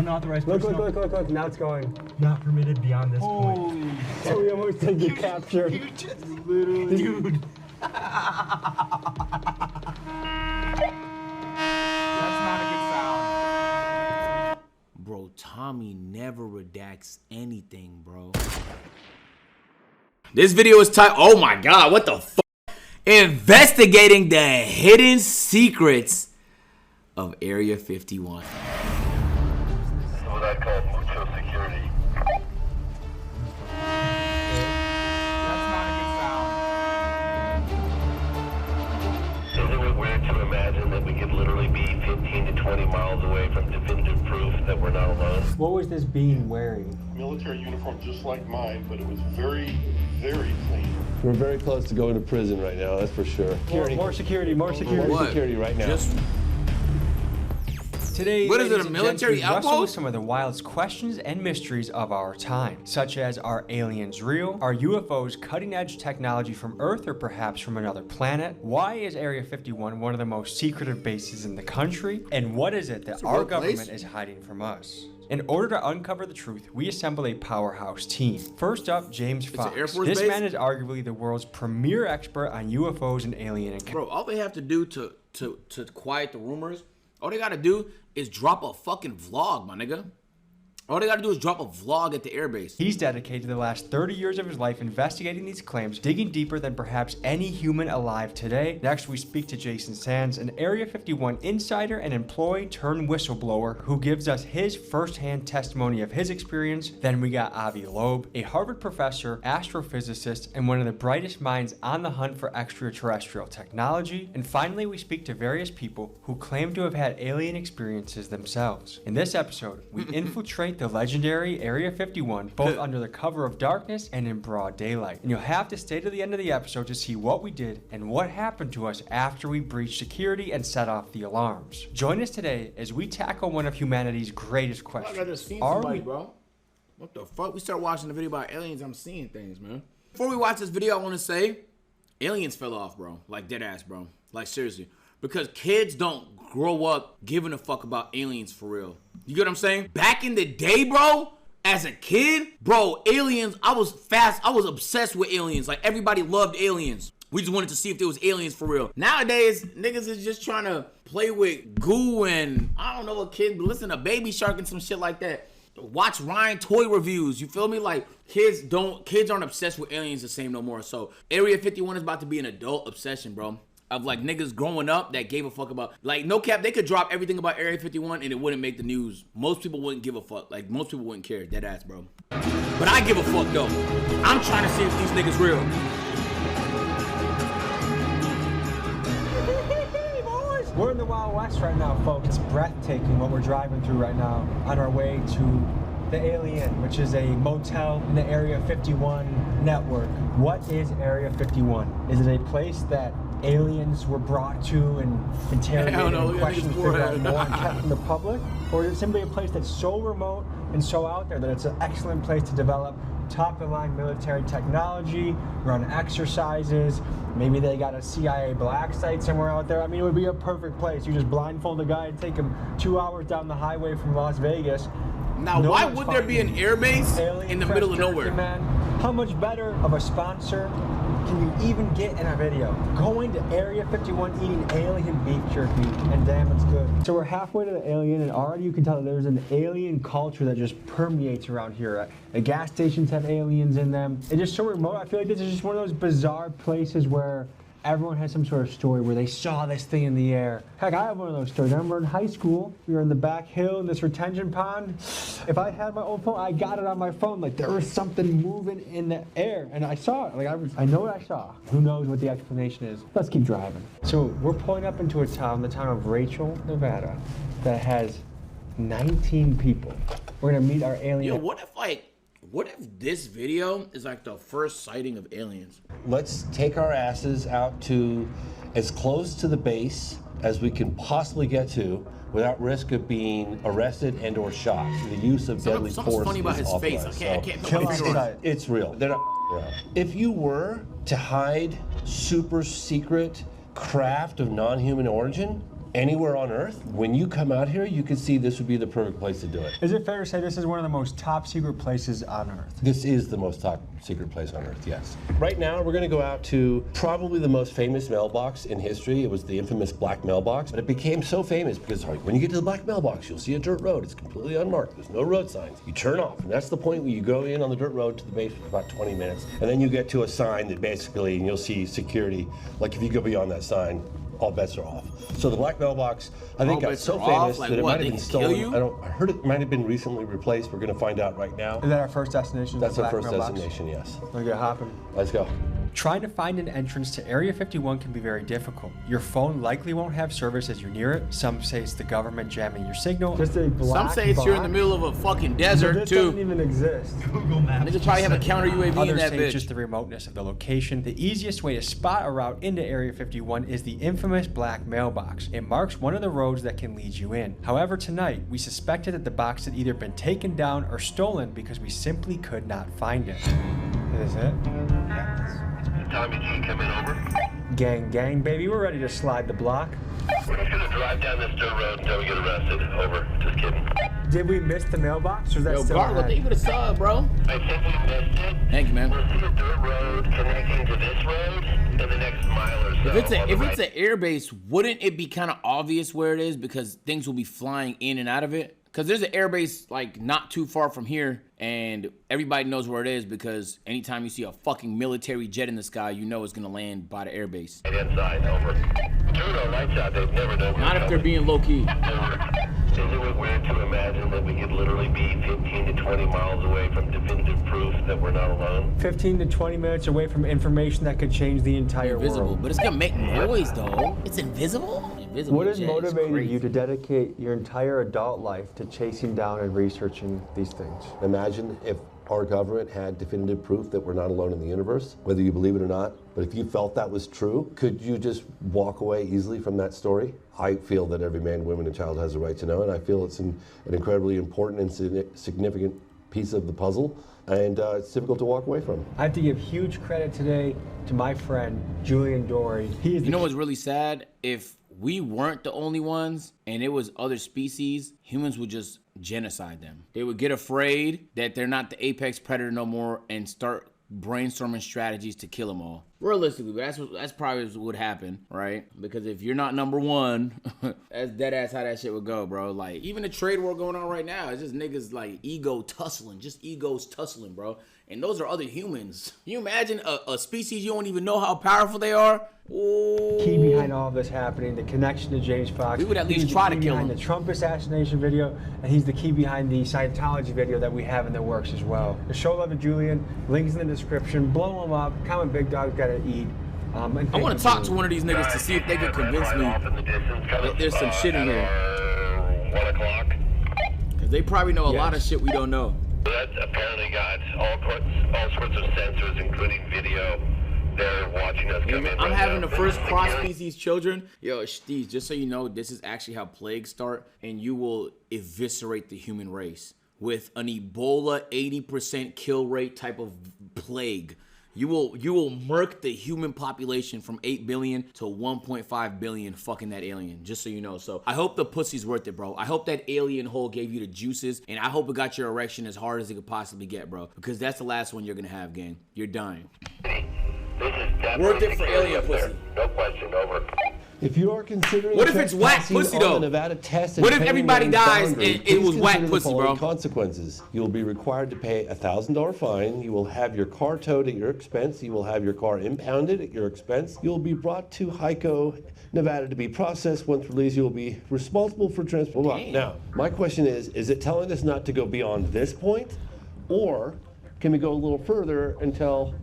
Unauthorized Look, personnel. look. Now it's going. Not permitted beyond this point. So we almost did get captured. You just literally... Dude. That's not a good sound. Bro, Tommy never redacts anything, bro. This video is titled, oh my God, what the fuck? Investigating the hidden secrets of Area 51. What I call mucho security. That's not a good sound. Isn't it weird to imagine that we could literally be 15 to 20 miles away from definitive proof that we're not alone? What was this being wearing? Military uniform just like mine, but it was very, very clean. We're very close to going to prison right now, that's for sure. More security. More security right now. Today, What is it, ladies a and military gents, we wrestle outpost? with some of the wildest questions and mysteries of our time, such as, are aliens real? Are UFOs cutting-edge technology from Earth or perhaps from another planet? Why is Area 51 one of the most secretive bases in the country? And what is it that a our real place. government is hiding from us? In order to uncover the truth, we assemble a powerhouse team. First up, James an Fox. Air Force This base? man is arguably the world's premier expert on UFOs and alien encounters. Bro, all they have to do to quiet the rumors, all they gotta do is drop a fucking vlog, my nigga. All they gotta do is drop a vlog at the airbase. He's dedicated the last 30 years of his life investigating these claims, digging deeper than perhaps any human alive today. Next, we speak to Jason Sands, an Area 51 insider and employee turned whistleblower who gives us his firsthand testimony of his experience. Then we got Avi Loeb, a Harvard professor, astrophysicist, and one of the brightest minds on the hunt for extraterrestrial technology. And finally, we speak to various people who claim to have had alien experiences themselves. In this episode, we infiltrate the legendary Area 51, both under the cover of darkness and in broad daylight. And you'll have to stay to the end of the episode to see what we did and what happened to us after we breached security and set off the alarms. Join us today as we tackle one of humanity's greatest questions. I just seen Are somebody, we bro. What the fuck? We start watching the video about aliens, I'm seeing things, man. Before we watch this video, I want to say, aliens fell off, bro. Like, dead ass, bro. Like, seriously. Because kids don't grow up giving a fuck about aliens for real. You get what I'm saying? Back in the day, bro, as a kid, bro, aliens, I was obsessed with aliens. Like, everybody loved aliens. We just wanted to see if there was aliens for real. Nowadays, niggas is just trying to play with goo and, I don't know what kid, but listen to Baby Shark and some shit like that. Watch Ryan toy reviews, you feel me? Like, kids aren't obsessed with aliens the same no more. So, Area 51 is about to be an adult obsession, bro. Of like niggas growing up that gave a fuck about, like, no cap, they could drop everything about Area 51 and it wouldn't make the news. Most people wouldn't give a fuck. Like, most people wouldn't care. Dead ass, bro. But I give a fuck though. I'm trying to see if these niggas real. We're in the Wild West right now, folks. It's breathtaking what we're driving through right now on our way to the Alien, which is a motel in the Area 51 network. What is Area 51? Is it a place that aliens were brought to and interrogated and questioned to figure out more and kept from the public? Or is it simply a place that's so remote and so out there that it's an excellent place to develop top-of-the-line military technology, run exercises, maybe they got a CIA black site somewhere out there? I mean, it would be a perfect place. You just blindfold a guy and take him 2 hours down the highway from Las Vegas. Now, why would there be an airbase in the middle of nowhere? Man, how much better of a sponsor can you even get in a video? Going to Area 51 eating alien beef jerky, and damn, it's good. So we're halfway to the Alien, and already you can tell that there's an alien culture that just permeates around here. The gas stations have aliens in them. It's just so remote. I feel like this is just one of those bizarre places where everyone has some sort of story where they saw this thing in the air. Heck, I have one of those stories. I remember in high school, we were in the back hill in this retention pond. If I had my own phone, I got it on my phone. Like, there was something moving in the air, and I saw it. Like, I know what I saw. Who knows what the explanation is? Let's keep driving. So we're pulling up into a town, the town of Rachel, Nevada, that has 19 people. We're gonna meet our alien. Yo, what if this video is like the first sighting of aliens? Let's take our asses out to as close to the base as we can possibly get to without risk of being arrested and or shot. The use of deadly Something's force funny about is his face. authorized. I can't So put my finger on it. it's real. They're not around. If you were to hide super secret craft of non-human origin, anywhere on Earth, when you come out here, you can see this would be the perfect place to do it. Is it fair to say this is one of the most top secret places on Earth? This is the most top secret place on Earth, yes. Right now, we're going to go out to probably the most famous mailbox in history. It was the infamous black mailbox, but it became so famous because when you get to the black mailbox, you'll see a dirt road. It's completely unmarked. There's no road signs. You turn off, and that's the point where you go in on the dirt road to the base for about 20 minutes, and then you get to a sign that basically, and you'll see security. Like if you go beyond that sign, all bets are off. So the black mailbox, I think, got so famous that it might have been stolen. I heard it might have been recently replaced. We're going to find out right now. Is that our first destination? That's our first destination, yes. Let's get hopping. Let's go. Trying to find an entrance to Area 51 can be very difficult. Your phone likely won't have service as you're near it. Some say it's the government jamming your signal. Just a black Some say it's you're in the middle of a fucking desert, this too. doesn't even exist. Google Maps. Niggas probably have a counter UAV in Others that say bitch. just the remoteness of the location. The easiest way to spot a route into Area 51 is the infamous black mailbox. It marks one of the roads that can lead you in. However, tonight, we suspected that the box had either been taken down or stolen because we simply could not find it. Is it? Tommy G, come in, over. Gang, baby. We're ready to slide the block. We're just gonna drive down this dirt road until we get arrested. Over. Just kidding. Did we miss the mailbox, or is that Yo, still Garland, ahead? thank you for the sub, bro. I think we missed it. Thank you, man. We'll see a dirt road connecting to this road in the next mile or so. If it's on the an air base, wouldn't it be kind of obvious where it is because things will be flying in and out of it? Because there's an air base like not too far from here, and everybody knows where it is because anytime you see a fucking military jet in the sky, you know it's gonna land by the air base. right inside, over. Turn our lights out, they've never known. Not if they're being low key. Isn't it weird to imagine that we could literally be 15 to 20 miles away from definitive proof that we're not alone? 15 to 20 minutes away from information that could change the entire Invisible, world. but it's gonna make noise though. It's invisible. Invisible. What has jet is motivated crazy. you to dedicate your entire adult life to chasing down and researching these things? Imagine if our government had definitive proof that we're not alone in the universe, whether you believe it or not. But if you felt that was true, could you just walk away easily from that story? I feel that every man, woman, and child has a right to know, and I feel it's an incredibly important and significant piece of the puzzle, and it's difficult to walk away from. I have to give huge credit today to my friend, Julian Dory. He is You know what's really sad? If we weren't the only ones and it was other species, humans would just genocide them. They would get afraid that they're not the apex predator no more and start brainstorming strategies to kill them all. Realistically, that's probably what would happen, right? Because if you're not number one, that's dead ass how that shit would go, bro. Like, even the trade war going on right now, it's just niggas like ego tussling, just egos tussling, bro. And those are other humans. Can you imagine a species you don't even know how powerful they are? Ooh. key behind all of this happening, the connection to James Fox. We would at least He's the try to key kill behind him. the Trump assassination video, and he's the key behind the Scientology video that we have in the works as well. The show love to Julian, links in the description. Blow him up. Comment Big Dog gotta eat. I want to talk to one of these niggas to see if they can convince me that there's some shit in here. 1 o'clock. Because they probably know a lot of shit we don't know. That's apparently got all sorts of sensors, including video. They're watching us come in. I'm right having now. the first cross-species children. Yo, Steve, just so you know, this is actually how plagues start, and you will eviscerate the human race with an Ebola 80% kill rate type of plague. You will murk the human population from 8 billion to 1.5 billion fucking that alien, just so you know. So I hope the pussy's worth it, bro. I hope that alien hole gave you the juices, and I hope it got your erection as hard as it could possibly get, bro. Because that's the last one you're gonna have, gang. You're dying. This is definitely Worth it for security alien up there. pussy. No question, over. If you are considering What if it's whack trespassing pussy, on though? the Nevada test and What if claiming everybody your dies boundary, and it please was whack consider the pussy, bro? following consequences. You will be required to pay a $1,000 fine. You will have your car towed at your expense. You will have your car impounded at your expense. You will be brought to Hyco, Nevada to be processed. Once released, you will be responsible for transport. Damn. Now, my question is it telling us not to go beyond this point? Or can we go a little further until...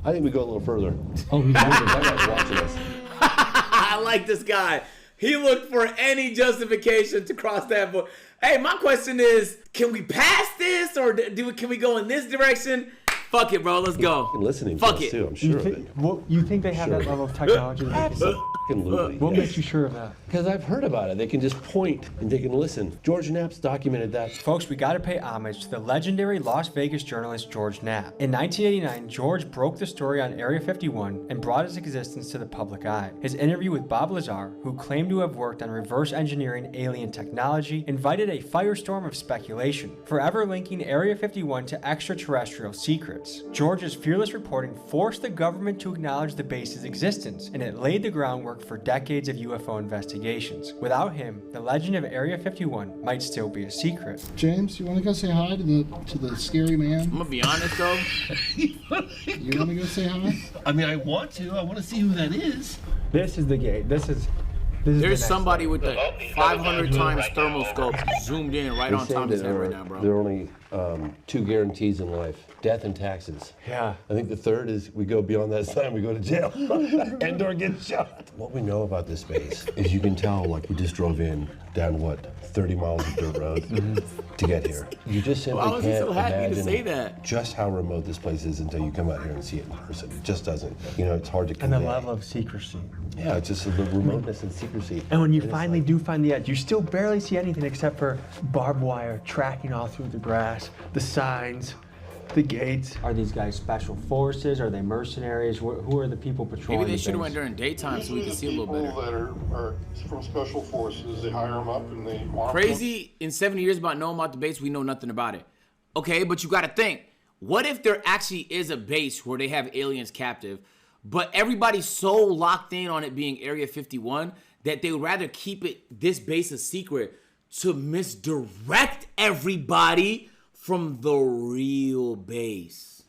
I think we go a little further. Oh, he's that guy's watching us. I like this guy. He looked for any justification to cross that board. Hey, my question is, can we pass this, or can we go in this direction? Fuck it, bro. Let's go. Listening Fuck to us it. too, I'm sure of it. You think they have Sure. that level of technology? That they can- Absolutely. What yes. makes you sure of that? Because I've heard about it. They can just point and they can listen. George Knapp's documented that. Folks, we gotta pay homage to the legendary Las Vegas journalist George Knapp. In 1989, George broke the story on Area 51 and brought its existence to the public eye. His interview with Bob Lazar, who claimed to have worked on reverse engineering alien technology, invited a firestorm of speculation, forever linking Area 51 to extraterrestrial secrets. George's fearless reporting forced the government to acknowledge the base's existence, and it laid the groundwork for decades of UFO investigations. Without him, the legend of Area 51 might still be a secret. James, you want to go say hi to the scary man? I'm gonna be honest though. You want to go say hi? I mean, I want to see who that is. This is the gate. This is the There's next somebody with the Oh, he's 500 coming times right now. thermal scope zoomed in right on top of his head right now, bro. There are only two guarantees in life: death and taxes. Yeah. I think the third is we go beyond that sign, we go to jail and/or get shot. What we know about this space is you can tell, like we just drove in down what 30 miles of dirt road to get here. You just simply Why was he can't so happy to imagine say that? just how remote this place is until you come out here and see it in person. It just doesn't. You know, it's hard to And convey. the level of secrecy. Yeah, it's just the remoteness and secrecy. And when you it's finally like- do find the edge, you still barely see anything except for barbed wire tracking all through the grass, the signs, the gates. Are these guys special forces? Are they mercenaries? Who are the people patrolling? Maybe they the should have base? went during daytime so we could see a little People better. that are from special forces, they hire them up and they want them. Crazy in 70 years about knowing about the base, we know nothing about it. Okay, but you gotta think, what if there actually is a base where they have aliens captive, but everybody's so locked in on it being Area 51 that they would rather keep this base a secret to misdirect everybody from the real base.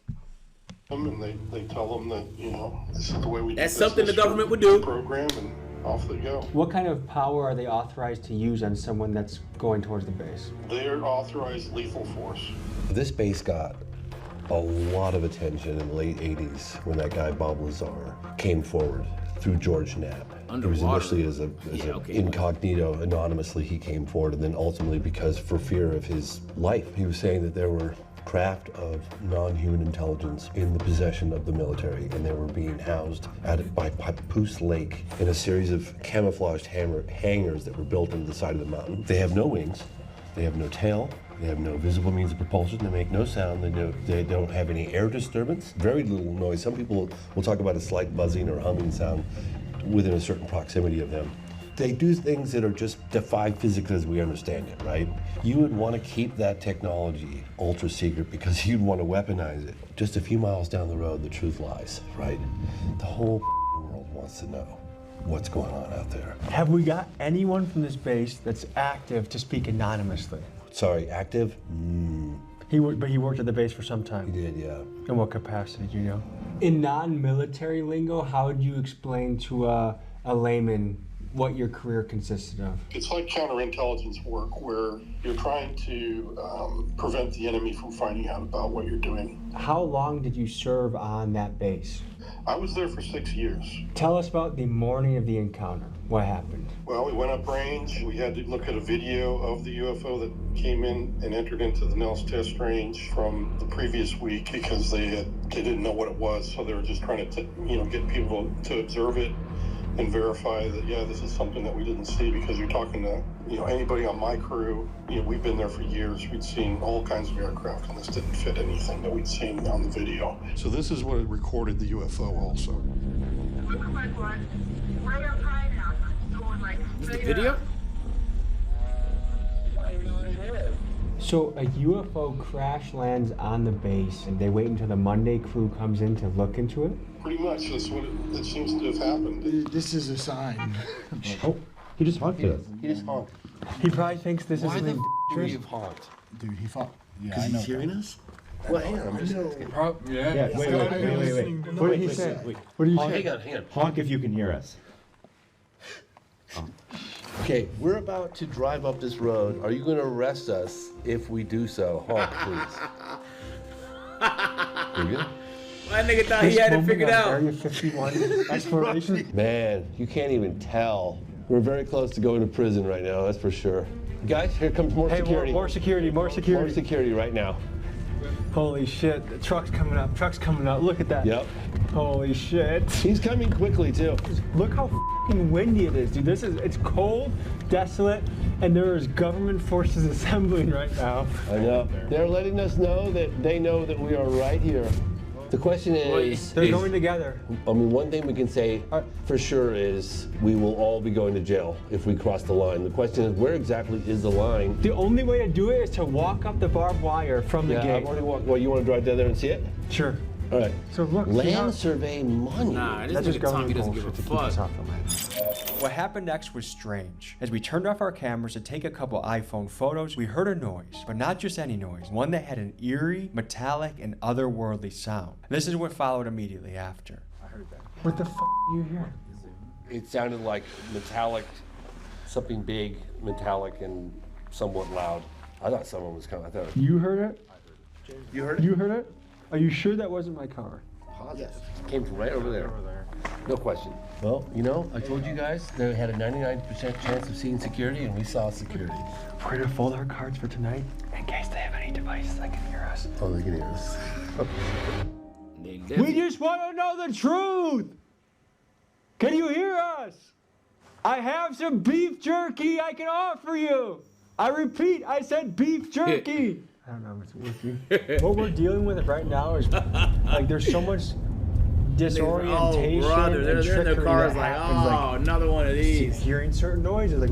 And they tell them that, you know, this is the way we do That's something the business government for would do. the program, and off they go. What kind of power are they authorized to use on someone that's going towards the base? They are authorized lethal force. This base got a lot of attention in the late 80s when that guy Bob Lazar came forward through George Knapp. It was Underwater. initially as incognito, anonymously he came forward, and then ultimately because for fear of his life, he was saying that there were craft of non-human intelligence in the possession of the military, and they were being housed by Papoose Lake in a series of camouflaged hangars that were built into the side of the mountain. They have no wings, they have no tail, they have no visible means of propulsion, they make no sound, they don't have any air disturbance, very little noise. Some people will talk about a slight buzzing or humming sound within a certain proximity of them. They do things that are just defy physics as we understand it, right? You would want to keep that technology ultra secret because you'd want to weaponize it. Just a few miles down the road, the truth lies, right? The whole world wants to know what's going on out there. Have we got anyone from this base that's active to speak anonymously? Sorry, active? But he worked at the base for some time. He did, yeah. In what capacity, do you know? In non-military lingo, how would you explain to a layman what your career consisted of? It's like counterintelligence work where you're trying to prevent the enemy from finding out about what you're doing. How long did you serve on that base? I was there for 6 years. Tell us about the morning of the encounter. What happened? Well, we went up range. We had to look at a video of the UFO that came in and entered into the Nels test range from the previous week because they didn't know what it was, so they were just trying to get people to observe it and verify that, yeah, this is something that we didn't see, because you're talking to, anybody on my crew, we've been there for years. We'd seen all kinds of aircraft, and this didn't fit anything that we'd seen on the video. So this is what recorded the UFO also. Is the video? So a UFO crash lands on the base, and they wait until the Monday crew comes in to look into it? Pretty much, that's what it seems to have happened. This is a sign. Oh, he just honked at us. He just honked. He probably thinks this is Why the something would he have honked? Dude, he fought. Yeah, Because I know. he's hearing us? Well, hang on, I'm just asking. Yeah, wait. What did he say? What did you say? Hang on. Honk if you can hear us. Okay, we're about to drive up this road. Are you going to arrest us if we do so? Honk, please. You good? My nigga thought he had it figured out. Area 51 exploration. Man, you can't even tell. We're very close to going to prison right now, that's for sure. Guys, here comes more Hey, security. more security. More security right now. Holy shit, the truck's coming up, look at that. Yep. Holy shit. He's coming quickly too. Look how fucking windy it is, dude. It's cold, desolate, and there's government forces assembling right now. I know. They're letting us know that they know that we are right here. The question is... They're going together. I mean, one thing we can say for sure is we will all be going to jail if we cross the line. The question is, where exactly is the line? The only way to do it is to walk up the barbed wire from the gate. I've already walked. Well, you want to drive down there and see it? Sure. All right. So look, Land survey money. Nah, that's this just nigga Tommy doesn't give a to keep us fuck. off the land. What happened next was strange. As we turned off our cameras to take a couple iPhone photos, we heard a noise, but not just any noise, one that had an eerie, metallic, and otherworldly sound. This is what followed immediately after. What the fuck are you hearing? It sounded like metallic, something big, metallic, and somewhat loud. I thought someone was coming. I thought. You heard it? You heard it? You heard it? Are you sure that wasn't my car? Positive. It came from right over there. No question. Well, you know, I told you guys they had a 99% chance of seeing security, and we saw security. We're gonna fold our cards for tonight in case they have any devices that can hear us. Oh, they can hear us. We just want to know the truth! Can you hear us? I have some beef jerky I can offer you! I repeat, I said beef jerky! I don't know if it's working. What we're dealing with right now is, like, there's so much disorientation brother, and they're in their trickery cars that like, happens, oh, another one of these. Hearing certain noises, like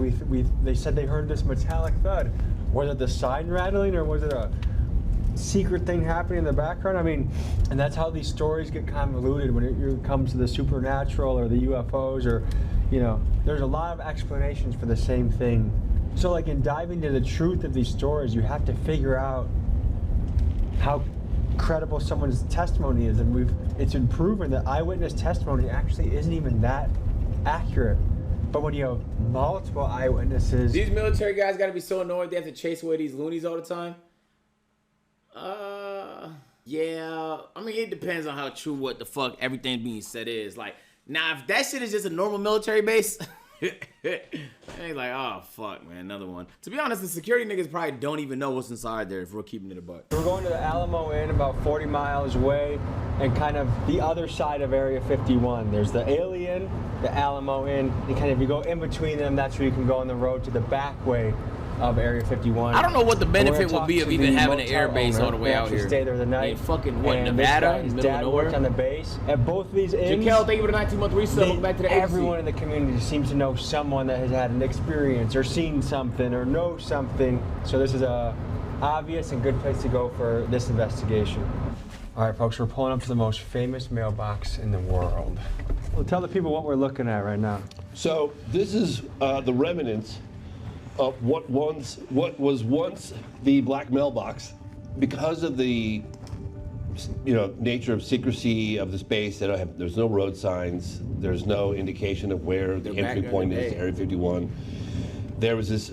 they said they heard this metallic thud. Was it the sign rattling, or was it a secret thing happening in the background? I mean, and that's how these stories get convoluted when it comes to the supernatural or the UFOs, or, you know, there's a lot of explanations for the same thing. So, like, in diving into the truth of these stories, you have to figure out how credible someone's testimony is, and it's been proven that eyewitness testimony actually isn't even that accurate. But when you have multiple eyewitnesses, These military guys gotta be so annoyed they have to chase away these loonies all the time. Yeah. I mean, it depends on how true what the fuck everything being said is. Like, now if that shit is just a normal military base, ain't like, oh fuck, man, another one. To be honest, the security niggas probably don't even know what's inside there if we're keeping it a buck. we're going to the Alamo Inn, about 40 miles away, and kind of the other side of Area 51. There's the Alien, the Alamo Inn, and kind of you go in between them, that's where you can go on the road to the back way of Area 51. I don't know what the And we're benefit gonna would be talk of to even the having an motel air base owner. all the way They out actually here. stay there the night. In fucking what, And Nevada? This In the guy's middle dad of worked nowhere? on the base. At both of these inns, Jaquel, thank you for the 19-month resub. Welcome back to the everyone agency. in the community seems to know someone that has had an experience or seen something or knows something. So this is a obvious and good place to go for this investigation. All right, folks, we're pulling up to the most famous mailbox in the world. Well, tell the people what we're looking at right now. So this is the remnants of what was once the black mailbox. Because of the nature of secrecy of the space, there's no road signs, there's no indication of where the entry point is to Area 51. There was this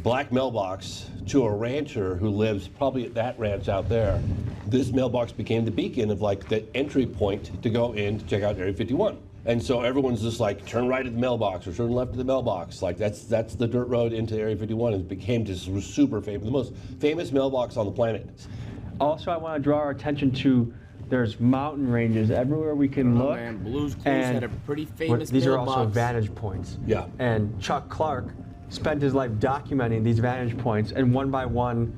black mailbox to a rancher who lives probably at that ranch out there. This mailbox became the beacon of like the entry point to go in to check out Area 51. And so everyone's just like, turn right at the mailbox or turn left at the mailbox. Like that's the dirt road into Area 51. It became just super famous, the most famous mailbox on the planet. Also, I want to draw our attention to there's mountain ranges everywhere we can look. Man, Blue's Clues and had a pretty famous these are mailbox. also vantage points. Yeah. And Chuck Clark spent his life documenting these vantage points, and one by one,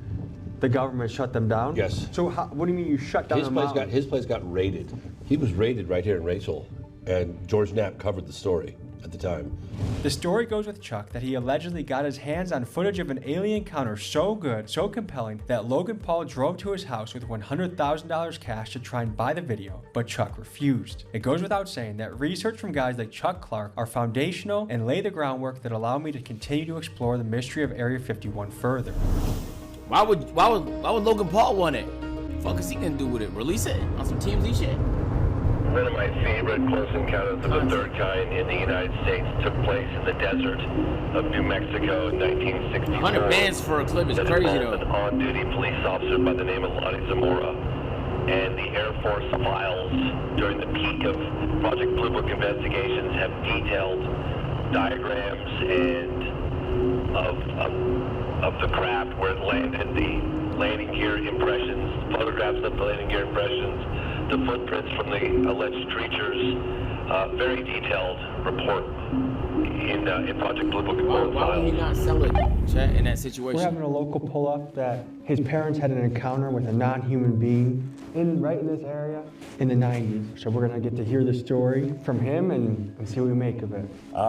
the government shut them down. Yes. So what do you mean you shut down the mountain? His place got raided. He was raided right here in Rachel, and George Knapp covered the story at the time. The story goes with Chuck that he allegedly got his hands on footage of an alien encounter so good, so compelling, that Logan Paul drove to his house with $100,000 cash to try and buy the video, but Chuck refused. It goes without saying that research from guys like Chuck Clark are foundational and lay the groundwork that allow me to continue to explore the mystery of Area 51 further. Why would Logan Paul want it? Fuck is he gonna do with it? Release it on some TMZ shit? One of my favorite close encounters of the third kind in the United States took place in the desert of New Mexico in 1969. 100 bands for a clip is That crazy involved though. an on-duty police officer by the name of Lonnie Zamora. And the Air Force files during the peak of Project Blue Book investigations have detailed diagrams and of the craft where it landed, the landing gear impressions, photographs of the landing gear impressions, the footprints from the alleged creatures, very detailed report in Project Blue Book Why would he not sell it, chat, in that We're situation? having a local pull up that his parents had an encounter with a non-human being right in this area in the 90s. So we're gonna get to hear the story from him and see what we make of it.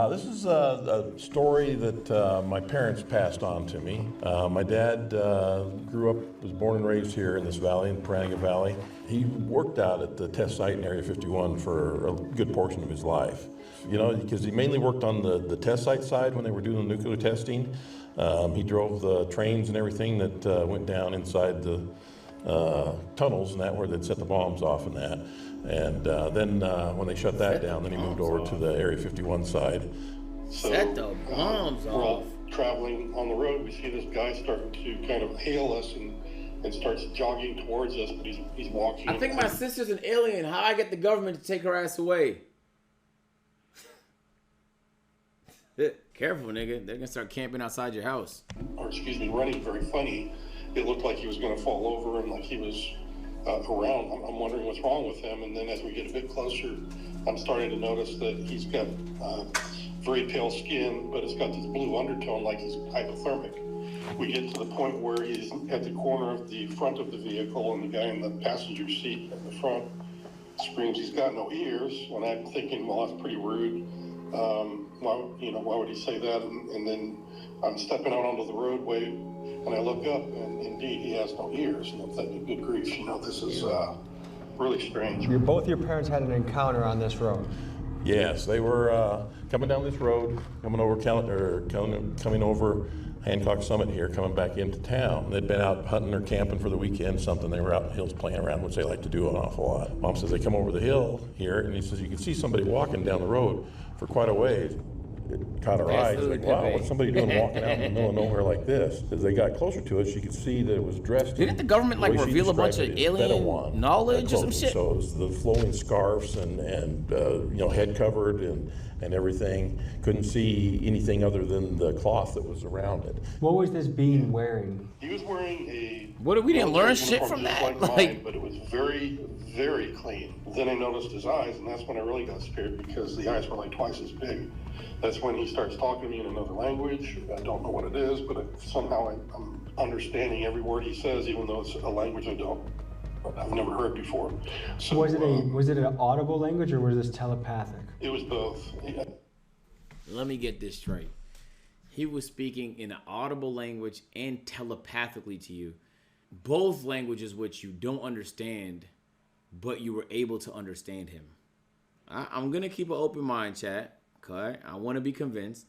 This is a story that my parents passed on to me. My dad was born and raised here in this valley, in Paranega Valley. He worked out at the test site in Area 51 for a good portion of his life. You know, because he mainly worked on the test site side when they were doing the nuclear testing. He drove the trains and everything that went down inside the tunnels and that where they'd set the bombs off and that. And then when they shut that down, then he moved over to the Area 51 side. So, Set the bombs we're all off. traveling on the road. We see this guy starting to kind of hail us and starts jogging towards us, but he's walking. I think my sister's an alien. How I get the government to take her ass away? Careful, nigga. They're gonna start camping outside your house. Or excuse me, running very funny. It looked like he was going to fall over and like he was around. I'm wondering what's wrong with him. And then as we get a bit closer, I'm starting to notice that he's got very pale skin, but it's got this blue undertone like he's hypothermic. We get to the point where he's at the corner of the front of the vehicle, and the guy in the passenger seat at the front screams he's got no ears. And I'm thinking, well, that's pretty rude. Why would he say that? And then I'm stepping out onto the roadway, and I look up, and indeed he has no ears. And I'm thinking, good grief, this is really strange. Both your parents had an encounter on this road. Yes, they were coming down this road, coming over Hancock Summit here, coming back into town. They'd been out hunting or camping for the weekend, something. They were out in the hills playing around, which they like to do an awful lot. Mom says they come over the hill here, and he says you can see somebody walking down the road for quite a ways. It caught her eye. She's like, wow, what's somebody doing walking out in the middle of nowhere like this? As they got closer to it, she could see that it was dressed. Didn't the government like reveal a bunch of alien knowledge or some shit? So it was the flowing scarves and head covered and everything. Couldn't see anything other than the cloth that was around it. What was this being wearing? He was wearing a... We didn't learn shit from that? Like mine, but it was very, very clean. Then I noticed his eyes, and that's when I really got scared because the eyes were like twice as big. That's when he starts talking to me in another language. I don't know what it is, but somehow I'm understanding every word he says, even though it's a language I've never heard before. So, was it an audible language or was this telepathic? It was both. Yeah. Let me get this straight. He was speaking in an audible language and telepathically to you. Both languages which you don't understand, but you were able to understand him. I'm going to keep an open mind, chat. Okay? I want to be convinced.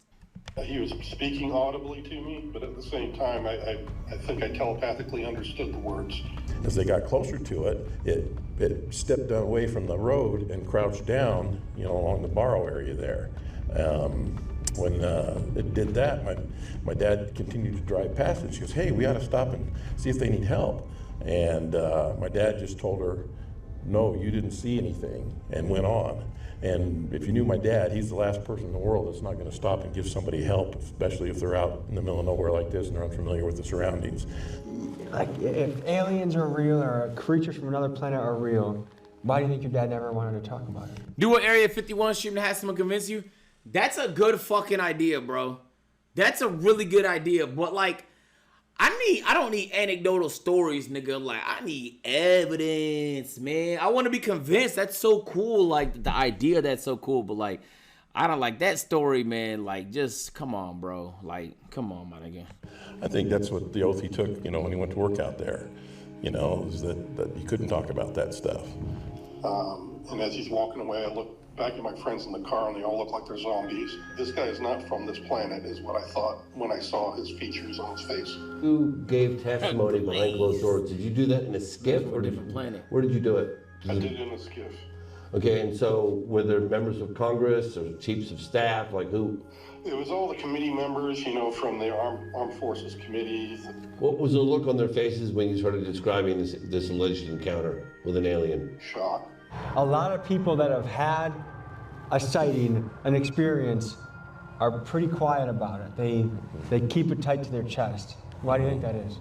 He was speaking audibly to me, but at the same time, I think I telepathically understood the words. As they got closer to it, it stepped away from the road and crouched down, along the borrow area there. When it did that, my dad continued to drive past it. She goes, hey, we ought to stop and see if they need help. And my dad just told her, no, you didn't see anything, and went on. And if you knew my dad, he's the last person in the world that's not going to stop and give somebody help, especially if they're out in the middle of nowhere like this and they're unfamiliar with the surroundings. Like, if aliens are real or creatures from another planet are real, why do you think your dad never wanted to talk about it? Do an Area 51 stream that has someone convince you? That's a good fucking idea, bro. That's a really good idea. But like, I don't need anecdotal stories, nigga. Like, I need evidence, man. I want to be convinced. That's so cool. Like, the idea, that's so cool. But like, I don't like that story, man. Like, just come on, bro. Like, come on, my nigga. I think that's what the oath he took, when he went to work out there. Is that he couldn't talk about that stuff. And as he's walking away, I look back at my friends in the car, and they all look like they're zombies. This guy is not from this planet, is what I thought when I saw his features on his face. You gave testimony behind closed doors. Did you do that in a skiff, or different planet? Where did you do it? I did it in a skiff. Okay, and so were there members of Congress or chiefs of staff, like who? It was all the committee members, from the Armed Forces committees. What was the look on their faces when you started describing this alleged encounter with an alien? Shock. A lot of people that have had a sighting, an experience, are pretty quiet about it. They keep it tight to their chest. Why do you think that is?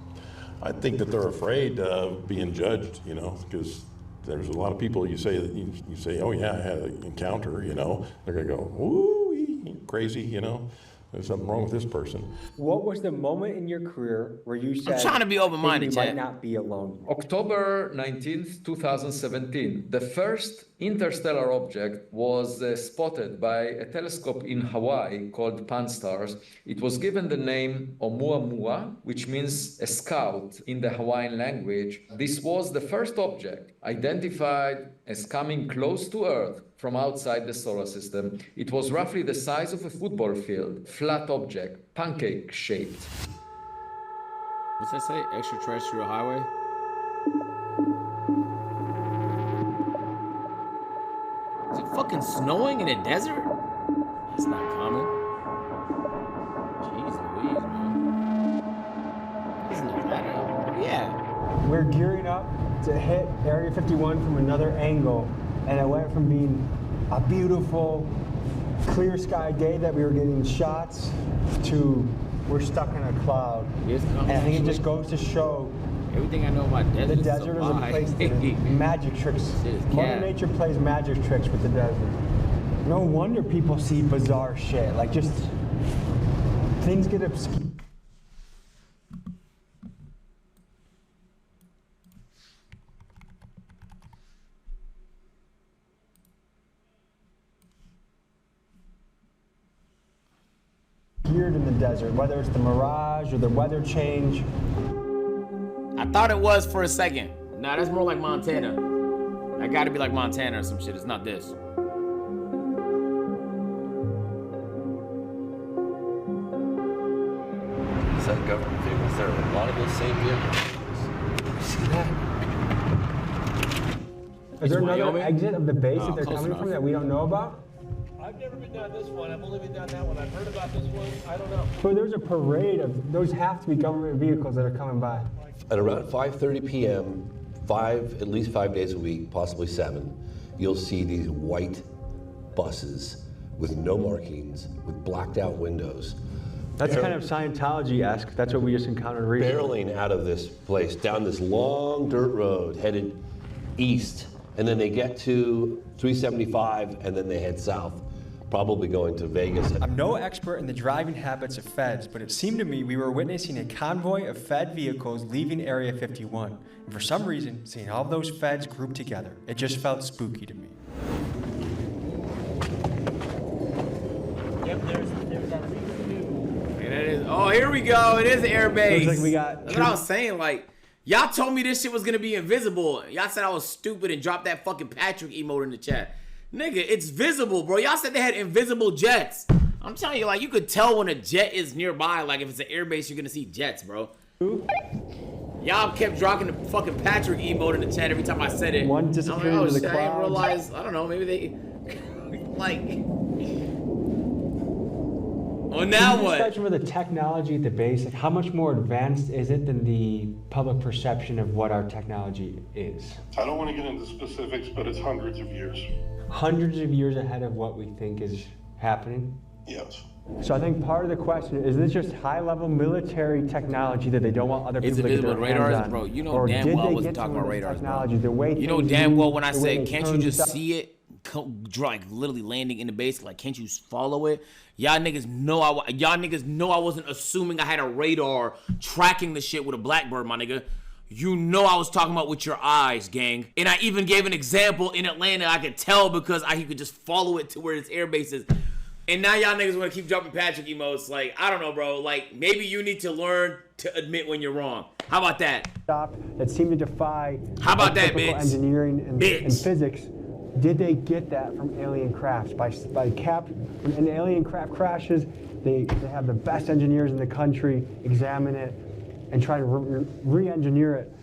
I think that they're afraid of being judged, you know, because there's a lot of people you say that you say, oh yeah, I had an encounter, you know, they're gonna go, ooh, crazy, you know. There's something wrong with this person. What was the moment in your career where you said, I'm trying to be open-minded, you might Chad. not be alone? October 19th, 2017, the first interstellar object was spotted by a telescope in Hawaii called Pan-STARRS. It was given the name Oumuamua, which means a scout in the Hawaiian language. This was the first object identified as coming close to Earth from outside the solar system. It was roughly the size of a football field, flat object, pancake-shaped. What's that say? Extraterrestrial highway? Is it fucking snowing in a desert? That's not common. Jeez Louise, man. Isn't Nevada? Yeah. We're gearing up to hit Area 51 from another angle, and it went from being a beautiful, clear sky day that we were getting shots to we're stuck in a cloud. And I think it just goes to show everything I know about the desert is a place that magic tricks. Mother Nature plays magic tricks with the desert. No wonder people see bizarre shit. Like, just things get obscure. In the desert, whether it's the mirage or the weather change. I thought it was for a second. Nah, that's more like Montana. That gotta be like Montana or some shit. It's not this. Is that government vehicles there? A lot of those same vehicles. See that? Is there another Wyoming? exit of the base that they're close coming enough. from that we don't know about? I've never been down this one. I've only been down that one. I've heard about this one. I don't know. So there's a parade of, those have to be government vehicles that are coming by. At around 5:30 p.m., at least 5 days a week, possibly 7, you'll see these white buses with no markings, with blacked out windows. That's kind of Scientology-esque. That's what we just encountered recently. Barreling out of this place, down this long dirt road, headed east. And then they get to 375, and then they head south, probably going to Vegas. I'm no expert in the driving habits of feds, but it seemed to me we were witnessing a convoy of Fed vehicles leaving Area 51. And for some reason, seeing all of those Feds grouped together, it just felt spooky to me. Yep, there's at least two. And it is, oh, here we go. It is an air base. Looks like we got That's what I was saying. Like, y'all told me this shit was gonna be invisible. Y'all said I was stupid and dropped that fucking Patrick emote in the chat. Nigga, it's visible, bro. Y'all said they had invisible jets. I'm telling you, like, you could tell when a jet is nearby. Like, if it's an airbase, you're gonna see jets, bro. Y'all kept dropping the fucking Patrick emote in the chat every time I said it. One disappeared into the shit, I didn't clouds. realize, I don't know, maybe they, like, well, now Can you what? describe some of the technology at the base? Like, how much more advanced is it than the public perception of what our technology is? I don't want to get into specifics, but it's hundreds of years. Hundreds of years ahead of what we think is happening? Yes. So I think part of the question is this just high-level military technology that they don't want other people Is it to get visible their with hands radars? on? Bro, you know Or damn did well I they wasn't get talking some about of this radars, technology, bro. the way You know things damn well move, when I the way said, they can't you turn just stuff- see it? Like literally landing in the base, like can't you follow it? Y'all niggas know I wasn't assuming I had a radar tracking the shit with a Blackbird, my nigga. You know I was talking about with your eyes, gang. And I even gave an example in Atlanta. I could tell because you could just follow it to where its air base is. And now y'all niggas want to keep dropping Patrick emotes. Like, I don't know, bro. Like, maybe you need to learn to admit when you're wrong. How about that? That seem to defy How about that, typical bitch? engineering and Bitch. physics. Did they get that from alien crafts? When an alien craft crashes, they have the best engineers in the country examine it and try to re-engineer it.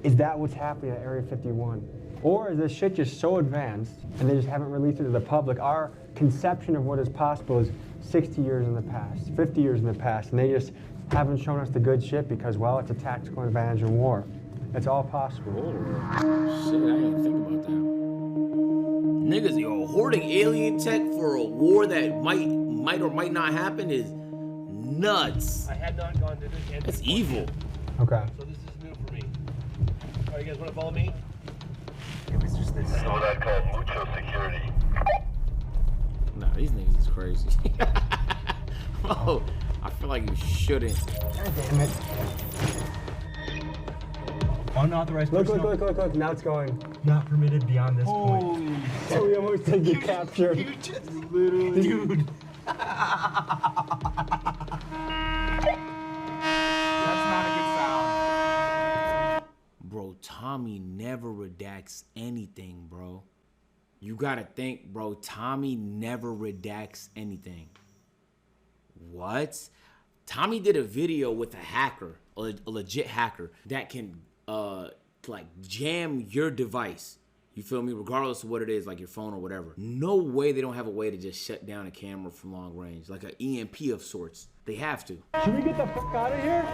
Is that what's happening at Area 51? Or is this shit just so advanced and they just haven't released it to the public? Our conception of what is possible is 60 years in the past, 50 years in the past, and they just haven't shown us the good shit because, well, it's a tactical advantage in war. It's all possible. Shit, I didn't even think about that. Niggas, yo, hoarding alien tech for a war that might or might not happen is nuts. I had not gone to this. That's evil. Okay. So this is All right, you guys want to follow me? This is what I call mucho security. Nah, these niggas is crazy. Oh, I feel like you shouldn't. God damn it. Unauthorized Look, personal. look. Now it's going. Not permitted beyond this point. So we almost did get captured. You just literally. Dude. That's not a good sound. Bro, Tommy never redacts anything, bro. You gotta think, bro. Tommy never redacts anything. What? Tommy did a video with a hacker, a legit hacker, that can like jam your device. You feel me? Regardless of what it is, like your phone or whatever. No way they don't have a way to just shut down a camera from long range, like an EMP of sorts. They have to. Should we get the fuck out of here?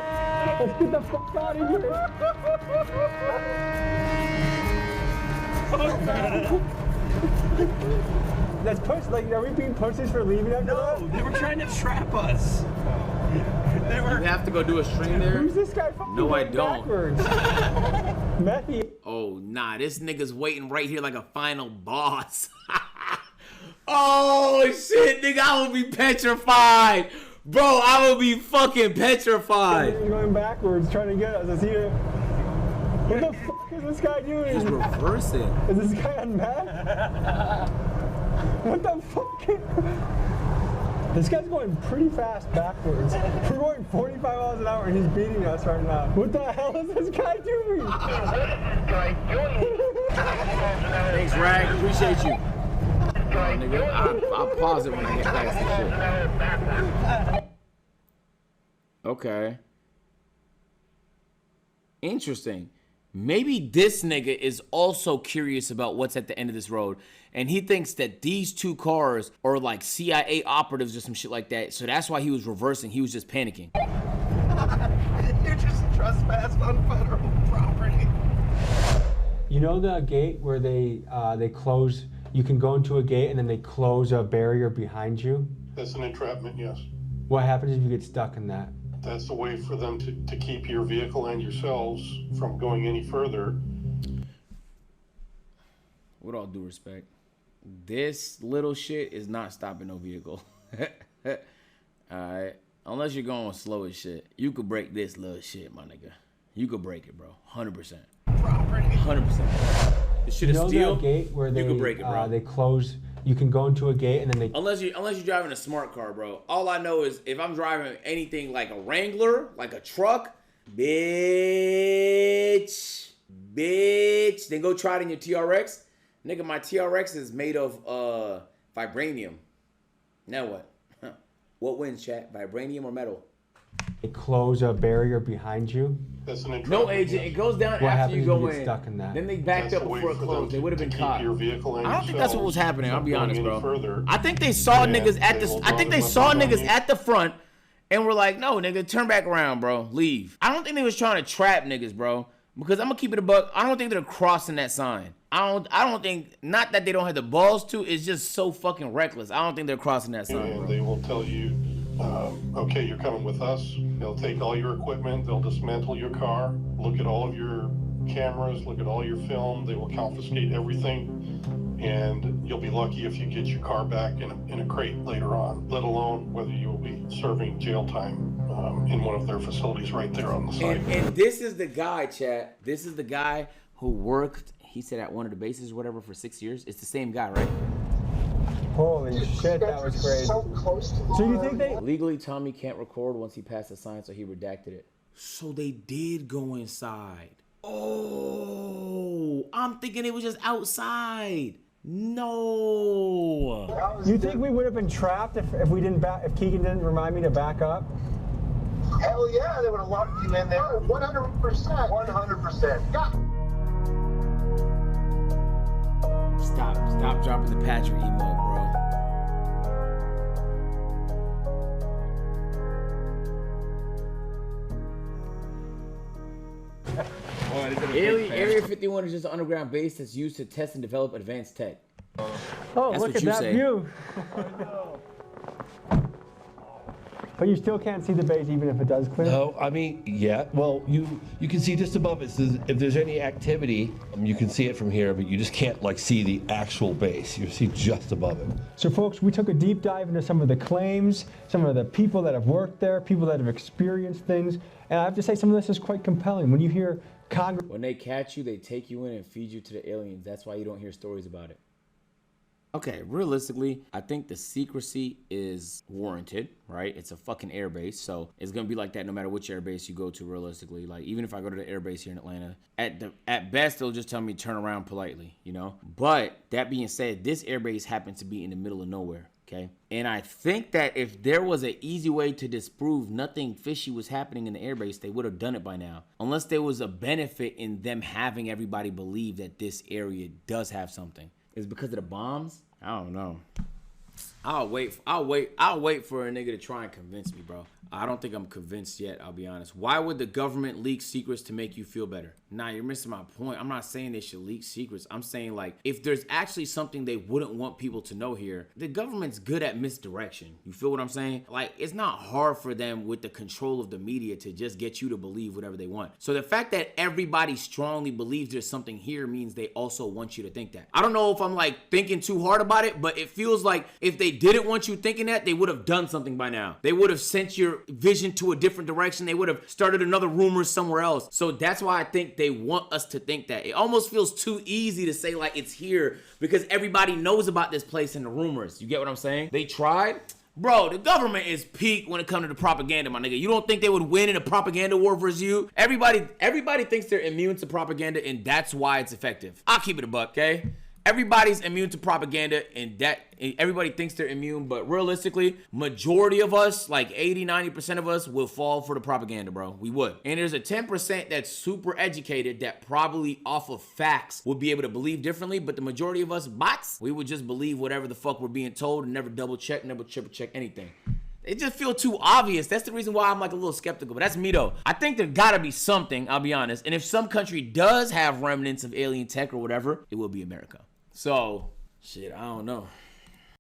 Let's get the fuck out of here. That's push. Like, are we being pussies for leaving after that? No, they were trying to trap us. They were. You have to go do a string there? Who's this guy fucking No, I going don't. backwards? Methy. Oh, nah, this nigga's waiting right here like a final boss. Oh, shit, nigga, I will be petrified. Bro, I will be fucking petrified. He's going backwards, trying to get us. Is he? What the fuck is this guy doing? He's reversing. Is this guy on meth? What the fuck? This guy's going pretty fast backwards. We're going 45 miles an hour and he's beating us right now. What the hell is this guy doing? Thanks, Rag. Appreciate you. Nigga, I'll pause it when I get past this shit. Okay. Interesting. Maybe this nigga is also curious about what's at the end of this road, and he thinks that these two cars are like CIA operatives or some shit like that, so that's why he was reversing. He was just panicking. You just trespassed on federal property. You know the gate where they close, you can go into a gate and then they close a barrier behind you? That's an entrapment, yes. What happens if you get stuck in that? That's a way for them to keep your vehicle and yourselves from going any further. With all due respect, this little shit is not stopping no vehicle. Alright? Unless you're going slow as shit. You could break this little shit, my nigga. You could break it, bro. 100%. 100%. This shit is steel. That gate where you could break it, bro. They close, you can go into a gate and then they... Unless you're driving a smart car, bro. All I know is if I'm driving anything like a Wrangler, like a truck, bitch, then go try it in your TRX. Nigga, my TRX is made of vibranium. Now what? Huh. What wins, chat? Vibranium or metal? They close a barrier behind you. That's an entrapment. No, agent. It goes down What after you go get in. stuck in that? Then they backed up before it closed. They would have been caught. I don't think that's what was happening. I'll be honest, bro. I think they saw niggas at the. I think they saw niggas at the front, and were like, "No, nigga, turn back around, bro. Leave." I don't think they was trying to trap niggas, bro. Because I'm gonna keep it a buck. I don't think they're crossing that sign. I don't think. Not that they don't have the balls to. It's just so fucking reckless. I don't think they're crossing that sign. And Bro. they will tell you, okay, you're coming with us. They'll take all your equipment. They'll dismantle your car. Look at all of your cameras. Look at all your film. They will confiscate everything. And you'll be lucky if you get your car back in a crate later on, let alone whether you will be serving jail time in one of their facilities right there on the site. And this is the guy, chat. This is the guy who worked, he said, at one of the bases or whatever for 6 years. It's the same guy, right? Holy shit, that was crazy. So you think they... Legally, Tommy can't record once he passed the sign, so he redacted it. So they did go inside. Oh, I'm thinking it was just outside. No. You think we would have been trapped if we didn't if Keegan didn't remind me to back up? Hell yeah, they would have locked you in there. 100%. 100%. Yeah. Stop dropping the Patrick emote, bro. Area 51 is just an underground base that's used to test and develop advanced tech. Oh, That's look what at you that say. view. But you still can't see the base even if it does clear? No, I mean, yeah. Well, you can see just above it. So if there's any activity, you can see it from here, but you just can't like see the actual base. You see just above it. So folks, we took a deep dive into some of the claims, some of the people that have worked there, people that have experienced things, and I have to say some of this is quite compelling. When you hear Congress... When they catch you, they take you in and feed you to the aliens. That's why you don't hear stories about it. Okay, realistically, I think the secrecy is warranted, right? It's a fucking airbase, so it's gonna be like that no matter which airbase you go to. Realistically, like even if I go to the airbase here in Atlanta, at best they'll just tell me turn around politely, you know. But that being said, this airbase happens to be in the middle of nowhere, okay? And I think that if there was an easy way to disprove nothing fishy was happening in the airbase, they would have done it by now. Unless there was a benefit in them having everybody believe that this area does have something. Is it because of the bombs? I don't know. I'll wait for a nigga to try and convince me, bro. I don't think I'm convinced yet, I'll be honest. Why would the government leak secrets to make you feel better? Nah, you're missing my point. I'm not saying they should leak secrets. I'm saying, like, if there's actually something they wouldn't want people to know here, the government's good at misdirection. You feel what I'm saying? Like, it's not hard for them with the control of the media to just get you to believe whatever they want. So the fact that everybody strongly believes there's something here means they also want you to think that. I don't know if I'm, like, thinking too hard about it, but it feels like if they didn't want you thinking that, they would have done something by now. They would have sent your vision to a different direction. They would have started another rumor somewhere else. So that's why I think they want us to think that. It almost feels too easy to say like it's here because everybody knows about this place and the rumors. You get what I'm saying? They tried. Bro, the government is peak when it comes to the propaganda, my nigga. You don't think they would win in a propaganda war versus you? Everybody thinks they're immune to propaganda and that's why it's effective. I'll keep it a buck, okay? Everybody's immune to propaganda and that everybody thinks they're immune, but realistically, majority of us, like 80-90% of us will fall for the propaganda, bro. We would. And there's a 10% that's super educated that probably off of facts would be able to believe differently, but the majority of us bots, we would just believe whatever the fuck we're being told and never double check, never triple check anything. It just feels too obvious. That's the reason why I'm like a little skeptical, but that's me though. I think there gotta be something, I'll be honest. And if some country does have remnants of alien tech or whatever, it will be America. So, shit, I don't know.